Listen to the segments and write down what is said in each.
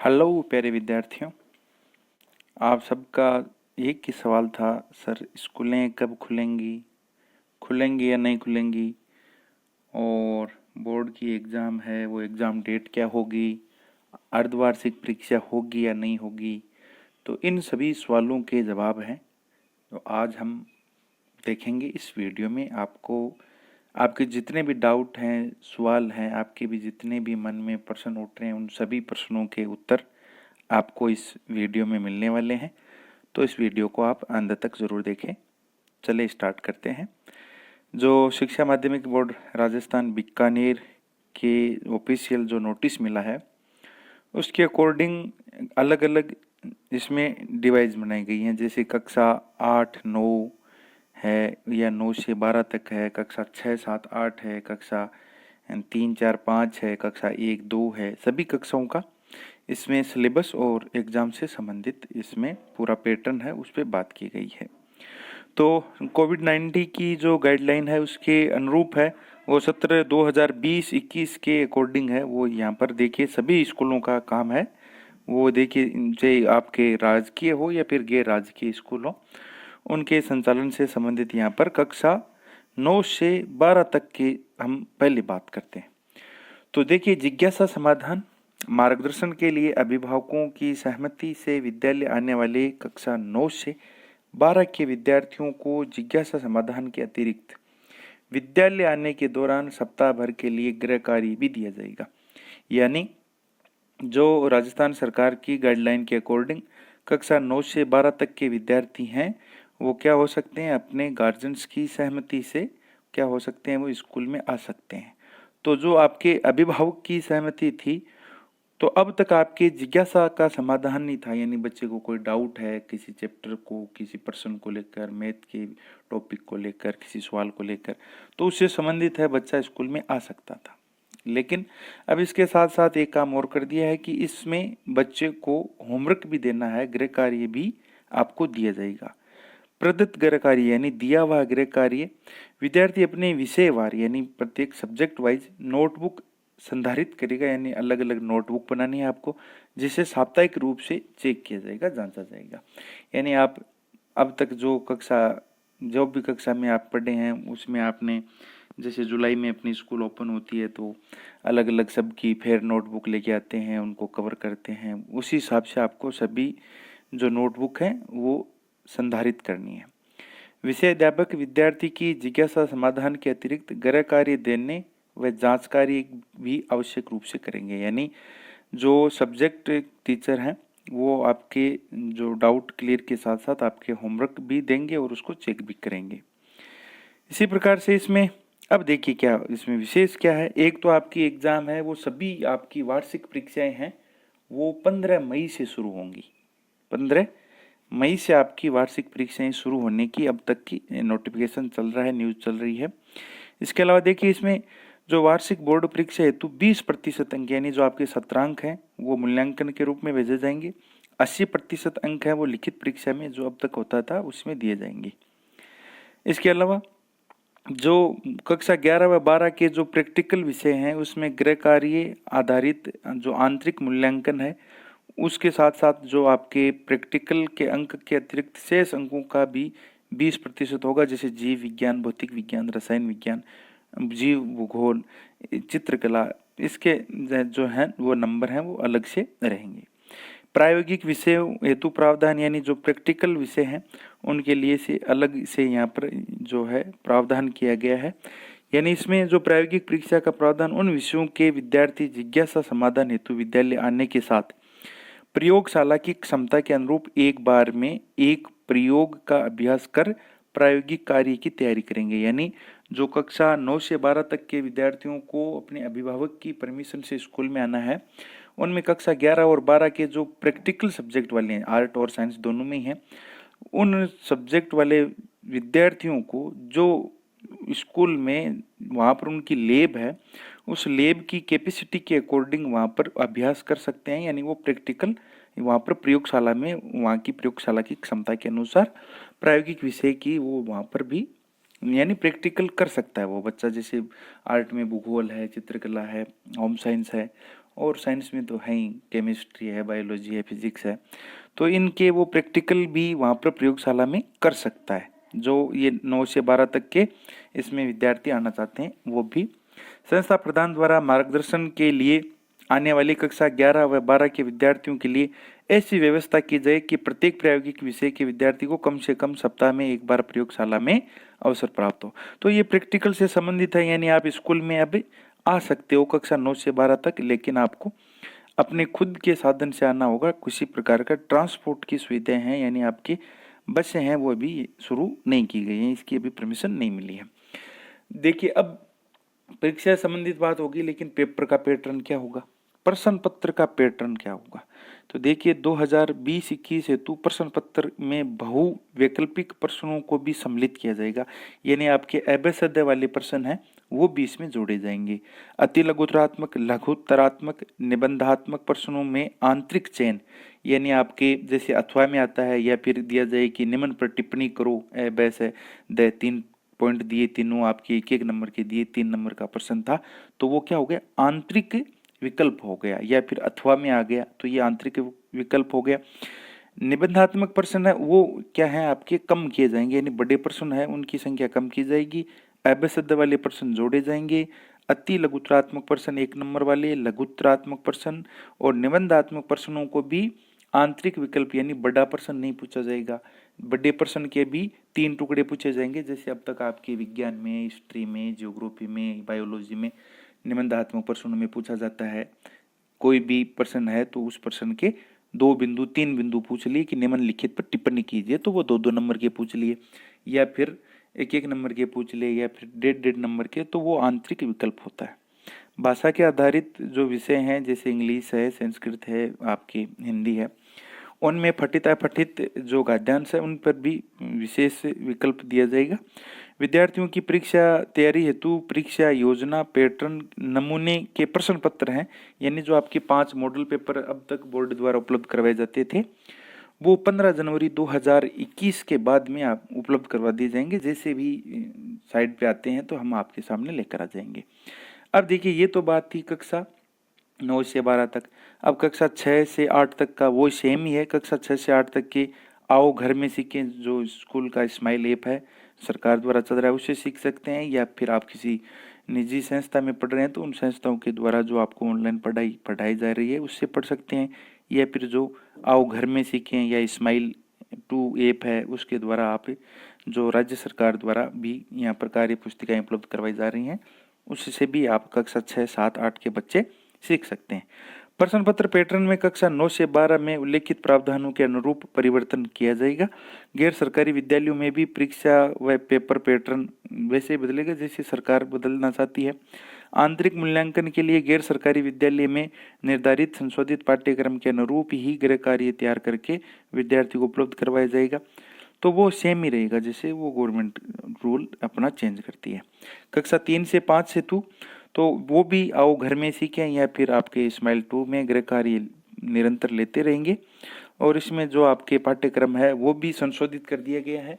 Hello प्यारे विद्यार्थियों। आप सबका एक ही सवाल था, सर स्कूलें कब खुलेंगी या नहीं खुलेंगी, और बोर्ड की एग्ज़ाम है वो एग्ज़ाम डेट क्या होगी, अर्धवार्षिक परीक्षा होगी या नहीं होगी। तो इन सभी सवालों के जवाब हैं तो आज हम देखेंगे इस वीडियो में। आपको आपके जितने भी डाउट हैं, सवाल हैं, आपके भी जितने भी मन में प्रश्न उठ रहे हैं, उन सभी प्रश्नों के उत्तर आपको इस वीडियो में मिलने वाले हैं। तो इस वीडियो को आप अंत तक ज़रूर देखें। चलिए स्टार्ट करते हैं। जो शिक्षा माध्यमिक बोर्ड राजस्थान बीकानेर के ऑफिशियल जो नोटिस मिला है उसके अकॉर्डिंग अलग अलग इसमें डिवाइस बनाई गई हैं। जैसे कक्षा 8-9 है या 9 से 12 तक है, कक्षा 6-7-8 है, कक्षा 3-4-5 है, कक्षा 1-2 है। सभी कक्षाओं का इसमें सिलेबस और एग्ज़ाम से संबंधित इसमें पूरा पैटर्न है, उस पर बात की गई है। तो कोविड-19 की जो गाइडलाइन है उसके अनुरूप है, वो सत्र 2020-21 के अकॉर्डिंग है। वो यहाँ पर देखिए सभी स्कूलों का काम है, वो देखिए चाहे आपके राजकीय हो या फिर गैर राजकीय स्कूल हो, उनके संचालन से संबंधित यहाँ पर कक्षा 9 से 12 तक की हम पहले बात करते हैं। तो देखिए जिज्ञासा समाधान मार्गदर्शन के लिए अभिभावकों की सहमति से विद्यालय आने वाले कक्षा 9 से 12 के विद्यार्थियों को जिज्ञासा समाधान के अतिरिक्त विद्यालय आने के दौरान सप्ताह भर के लिए गृह कार्य भी दिया जाएगा। यानी जो राजस्थान सरकार की गाइडलाइन के अकॉर्डिंग कक्षा 9 से 12 तक के विद्यार्थी हैं वो क्या हो सकते हैं, अपने गार्जियंस की सहमति से क्या हो सकते हैं, वो स्कूल में आ सकते हैं। तो जो आपके अभिभावक की सहमति थी, तो अब तक आपके जिज्ञासा का समाधान नहीं था। यानी बच्चे को कोई डाउट है किसी चैप्टर को, किसी प्रश्न को लेकर, मैथ के टॉपिक को लेकर, किसी सवाल को लेकर, तो उससे संबंधित है बच्चा स्कूल में आ सकता था। लेकिन अब इसके साथ साथ एक काम और कर दिया है कि इसमें बच्चे को होमवर्क भी देना है, गृह कार्य भी आपको दिया जाएगा। प्रदत्त गृह कार्य यानी दिया हुआ गृह कार्य विद्यार्थी अपने विषयवार यानी प्रत्येक सब्जेक्ट वाइज नोटबुक संधारित करेगा। यानी अलग अलग नोटबुक बनानी है आपको, जिसे साप्ताहिक रूप से चेक किया जाएगा, जांचा जाएगा। यानी आप अब तक जो भी कक्षा में आप पढ़े हैं उसमें आपने जैसे जुलाई में अपनी स्कूल ओपन होती है तो अलग अलग सबकी फेयर नोटबुक लेके आते हैं, उनको कवर करते हैं। उसी हिसाब से आपको सभी जो नोटबुक हैं वो संधारित करनी है। विषय अध्यापक विद्यार्थी की जिज्ञासा समाधान के अतिरिक्त गृह कार्य देने व जांच कार्य भी आवश्यक रूप से करेंगे। यानी जो सब्जेक्ट टीचर हैं वो आपके जो डाउट क्लियर के साथ साथ आपके होमवर्क भी देंगे और उसको चेक भी करेंगे। इसी प्रकार से इसमें अब देखिए क्या इसमें विशेष क्या है। एक तो आपकी एग्ज़ाम है, वो सभी आपकी वार्षिक परीक्षाएं हैं वो 15 मई से शुरू होंगी। 15 मई से आपकी वार्षिक परीक्षाएं शुरू होने की अब तक की नोटिफिकेशन चल रहा है, न्यूज़ चल रही है। इसके अलावा देखिए इसमें जो वार्षिक बोर्ड परीक्षा हेतु 20% अंक यानी जो आपके सत्रांक हैं वो मूल्यांकन के रूप में भेजे जाएंगे। 80% अंक है वो लिखित परीक्षा में जो अब तक होता था उसमें दिए जाएंगे। इसके अलावा जो कक्षा 11 व 12 के जो प्रैक्टिकल विषय हैं उसमें गृह कार्य आधारित जो आंतरिक मूल्यांकन है उसके साथ साथ जो आपके प्रैक्टिकल के अंक के अतिरिक्त शेष अंकों का भी 20% होगा। जैसे जीव विज्ञान, भौतिक विज्ञान, रसायन विज्ञान, जीव भूगोल, चित्रकला, इसके जो हैं वो नंबर हैं वो अलग से रहेंगे। प्रायोगिक विषय हेतु प्रावधान यानी जो प्रैक्टिकल विषय हैं उनके लिए से अलग से यहाँ पर जो है प्रावधान किया गया है। यानी इसमें जो प्रायोगिक परीक्षा का प्रावधान उन विषयों के विद्यार्थी जिज्ञासा समाधान हेतु विद्यालय आने के साथ प्रयोगशाला की क्षमता के अनुरूप एक बार में एक प्रयोग का अभ्यास कर प्रायोगिक कार्य की तैयारी करेंगे। यानी जो कक्षा 9 से 12 तक के विद्यार्थियों को अपने अभिभावक की परमिशन से स्कूल में आना है, उनमें कक्षा 11 और 12 के जो प्रैक्टिकल सब्जेक्ट वाले हैं, आर्ट और साइंस दोनों में ही हैं, उन सब्जेक्ट वाले विद्यार्थियों को जो स्कूल में वहाँ पर उनकी लैब है उस लैब की कैपेसिटी के अकॉर्डिंग वहाँ पर अभ्यास कर सकते हैं। यानी वो प्रैक्टिकल वहाँ पर प्रयोगशाला में वहाँ की प्रयोगशाला की क्षमता के अनुसार प्रायोगिक विषय की वो वहाँ पर भी यानी प्रैक्टिकल कर सकता है वो बच्चा। जैसे आर्ट में भूगोल है, चित्रकला है, होम साइंस है, और साइंस में तो है ही, केमिस्ट्री है, बायोलॉजी है, फिजिक्स है, तो इनके वो प्रैक्टिकल भी वहाँ पर प्रयोगशाला में कर सकता है। जो ये 9 से 12 तक के इसमें विद्यार्थी आना चाहते हैं वो भी। संस्था प्रधान द्वारा मार्गदर्शन के लिए आने वाली कक्षा 11 व 12 के विद्यार्थियों के लिए ऐसी व्यवस्था की जाए कि प्रत्येक प्रायोगिक विषय के विद्यार्थी को कम से कम सप्ताह में एक बार प्रयोगशाला में अवसर प्राप्त हो। तो ये प्रैक्टिकल से संबंधित है, यानी आप स्कूल में अब आ सकते हो कक्षा 9 से 12 तक, लेकिन आपको अपने खुद के साधन से आना होगा। किसी प्रकार का ट्रांसपोर्ट की सुविधाएं हैं, यानी आपकी बसें हैं वो अभी शुरू नहीं की गई हैं, इसकी अभी परमिशन नहीं मिली है। देखिए, अब परीक्षा से संबंधित बात होगी, लेकिन पेपर का पैटर्न क्या होगा, प्रश्न पत्र का पैटर्न क्या होगा। तो देखिए 2020-21 हेतु प्रश्न पत्र में बहु वैकल्पिक प्रश्नों को भी सम्मिलित किया जाएगा, यानी आपके अभ्यासोदय वाले प्रश्न हैं वो भी इसमें जोड़े जाएंगे। अति लघुतरात्मक, लघुत्तरात्मक, निबंधात्मक प्रश्नों में आंतरिक चयन, यानी आपके जैसे अथवा में आता है या फिर दिया जाए कि निम्न पर टिप्पणी करो, बस है, 3 पॉइंट दिए, तीनों आपके 1-1 नंबर के दिए, 3 नंबर का प्रश्न था, तो वो क्या हो गया, आंतरिक विकल्प हो गया, या फिर अथवा में आ गया तो ये आंतरिक विकल्प हो गया। निबंधात्मक प्रश्न है वो क्या है, आपके कम किए जाएंगे, यानी बड़े प्रश्न है उनकी संख्या कम की जाएगी, अभ्यासोदय वाले प्रश्न जोड़े जाएंगे। अति लघुत्तरात्मक प्रश्न 1 नंबर वाले, लघुत्तरात्मक प्रश्न और निबंधात्मक प्रश्नों को भी आंतरिक विकल्प, यानी बड़ा प्रश्न नहीं पूछा जाएगा। बड़े प्रश्न के भी 3 टुकड़े पूछे जाएंगे, जैसे अब तक आपके विज्ञान में, हिस्ट्री में, ज्योग्राफी में, बायोलॉजी में निबंधात्मक प्रश्नों में पूछा जाता है। कोई भी प्रश्न है तो उस प्रश्न के 2 बिंदु 3 बिंदु पूछ लिए कि निम्नलिखित पर टिप्पणी कीजिए, तो वो 2-2 नंबर के पूछ लिए, या फिर 1-1 नंबर के पूछ लिए, या फिर 1.5-1.5 नंबर के, तो वो आंतरिक विकल्प होता है। भाषा के आधारित जो विषय हैं, जैसे इंग्लिश है, संस्कृत है, आपकी हिंदी है, उनमें पठित अपठित जो गद्यांश है उन पर भी विशेष विकल्प दिया जाएगा। विद्यार्थियों की परीक्षा तैयारी हेतु परीक्षा योजना, पैटर्न, नमूने के प्रश्न पत्र हैं, यानी जो आपके 5 मॉडल पेपर अब तक बोर्ड द्वारा उपलब्ध करवाए जाते थे, वो 15 जनवरी 2021 के बाद में आप उपलब्ध करवा दिए जाएंगे। जैसे भी साइट पे आते हैं तो हम आपके सामने लेकर आ जाएंगे। अब देखिए, ये तो बात थी कक्षा 9 से 12 तक। अब कक्षा 6 से 8 तक का वो सेम ही है। कक्षा 6 से 8 तक के आओ घर में सीखें, जो स्कूल का स्माइल ऐप है सरकार द्वारा चल रहा है, उससे सीख सकते हैं, या फिर आप किसी निजी संस्था में पढ़ रहे हैं तो उन संस्थाओं के द्वारा जो आपको ऑनलाइन पढ़ाई जा रही है उससे पढ़ सकते हैं, या फिर जो आओ घर में सीखें या स्माइल 2 ऐप है उसके द्वारा आप जो राज्य सरकार द्वारा भी यहाँ पर कार्य पुस्तिकाएं उपलब्ध करवाई जा रही हैं उससे भी आप कक्षा 6, 7, 8 के बच्चे सीख सकते हैं। प्रश्न पत्र पैटर्न में कक्षा 9 से 12 में उल्लेखित प्रावधानों के अनुरूप परिवर्तन किया जाएगा। गैर सरकारी विद्यालयों में भी परीक्षा व पेपर पैटर्न वैसे ही बदलेगा जैसे सरकार बदलना चाहती है। आंतरिक मूल्यांकन के लिए गैर सरकारी विद्यालय में निर्धारित संशोधित पाठ्यक्रम के अनुरूप ही गृह कार्य तैयार करके विद्यार्थी को उपलब्ध करवाया जाएगा, तो वो सेम ही रहेगा जैसे वो गवर्नमेंट रूल अपना चेंज करती है। कक्षा 3 से 5 हेतु तो वो भी आओ घर में सीखें या फिर आपके स्माइल 2 में गृह कार्य निरंतर लेते रहेंगे, और इसमें जो आपके पाठ्यक्रम है वो भी संशोधित कर दिया गया है।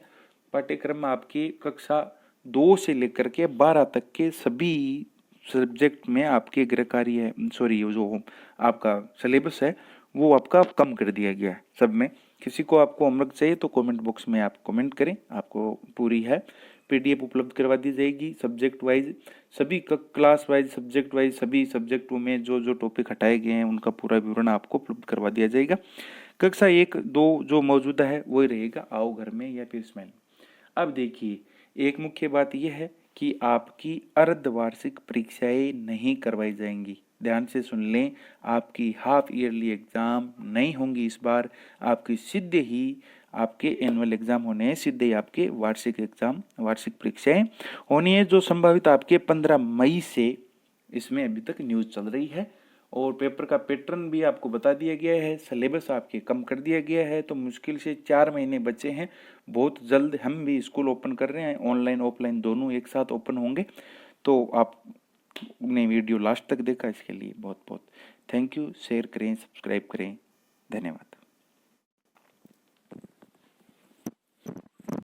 पाठ्यक्रम आपकी कक्षा 2 से लेकर के 12 तक के सभी सब्जेक्ट में आपके गृह कार्य है, सॉरी, जो आपका सिलेबस है वो आपका कम कर दिया गया है सब में। किसी को आपको होमवर्क चाहिए तो कमेंट बॉक्स में आप कमेंट करें, आपको पूरी है पीडीएफ उपलब्ध करवा दी जाएगी सब्जेक्ट वाइज, सभी क्लास वाइज, सब्जेक्ट वाइज, सभी सब्जेक्टों में जो जो टॉपिक हटाए गए हैं उनका पूरा विवरण आपको उपलब्ध करवा दिया जाएगा। कक्षा 1-2 जो मौजूदा है वही रहेगा आओ घर में या फिर स्माइल। अब देखिए, एक मुख्य बात यह है कि आपकी अर्धवार्षिक परीक्षाएं नहीं करवाई जाएंगी। ध्यान से सुन लें, आपकी हाफ ईयरली एग्जाम नहीं होंगी इस बार, आपकी सीधे ही आपके एनुअल एग्जाम होने हैं, सीधे ही आपके वार्षिक एग्जाम, वार्षिक परीक्षाएं होनी है, जो संभावित आपके 15 मई से इसमें अभी तक न्यूज चल रही है। और पेपर का पैटर्न भी आपको बता दिया गया है, सिलेबस आपके कम कर दिया गया है, तो मुश्किल से 4 महीने बचे हैं। बहुत जल्द हम भी स्कूल ओपन कर रहे हैं, ऑनलाइन ऑफलाइन दोनों एक साथ ओपन होंगे। तो आपने वीडियो लास्ट तक देखा, इसके लिए बहुत बहुत थैंक यू। शेयर करें, सब्सक्राइब करें, धन्यवाद।